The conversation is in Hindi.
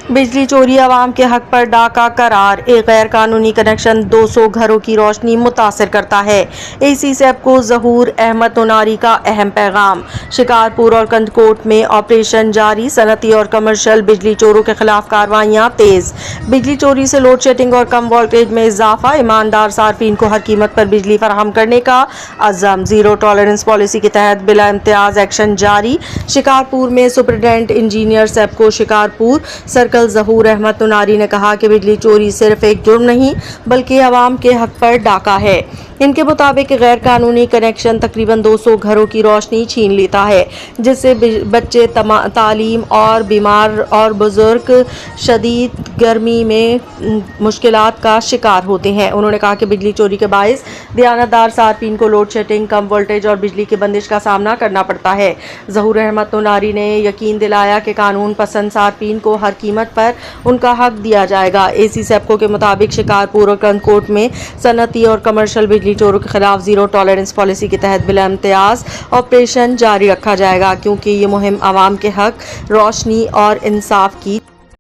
बिजली चोरी आवाम के हक पर डाका करार। एक गैर कानूनी कनेक्शन 200 घरों की रोशनी मुतासर करता है। एसी सेपको ज़हूर अहमद उनारी का अहम पैगाम। शिकारपुर और कंदकोट में ऑपरेशन जारी। सनती और कमर्शियल बिजली चोरों के खिलाफ कार्रवाइयां तेज। बिजली चोरी से लोड शेडिंग और कम वोल्टेज में इजाफा। ईमानदार सार्फिन को हर कीमत पर बिजली फराहम करने का अज़म। जीरो टॉलरेंस पॉलिसी के तहत बिला इम्तियाज एक्शन जारी। शिकारपुर में सुपरिटेंडेंट इंजीनियर सेपको शिकारपुर सर्कल ज़हूर अहमद उनारी ने कहा कि बिजली चोरी सिर्फ एक जुर्म नहीं बल्कि आवाम के हक पर डाका है। इनके मुताबिक गैर कानूनी कनेक्शन तकरीबन 200 घरों की रोशनी छीन लेता है, जिससे बच्चे तालीम और बीमार और बुजुर्ग शदीद गर्मी में मुश्किलात का शिकार होते हैं। उन्होंने कहा कि बिजली चोरी के बायस दयानतदार सार्फिन को लोड शेडिंग, कम वोल्टेज और बिजली की बंदिश का सामना करना पड़ता है। ज़हूर अहमद उनारी ने यकीन दिलाया कि कानून पसंद सार्फिन को हर कीमत पर उनका हक दिया जाएगा। एसी सेपको के मुताबिक शिकारपुर और कंदकोट में सनती और कमर्शियल बिजली चोरों के खिलाफ जीरो टॉलरेंस पॉलिसी के तहत बिला इम्तियाज ऑपरेशन जारी रखा जाएगा, क्योंकि ये मुहिम आवाम के हक, रोशनी और इंसाफ की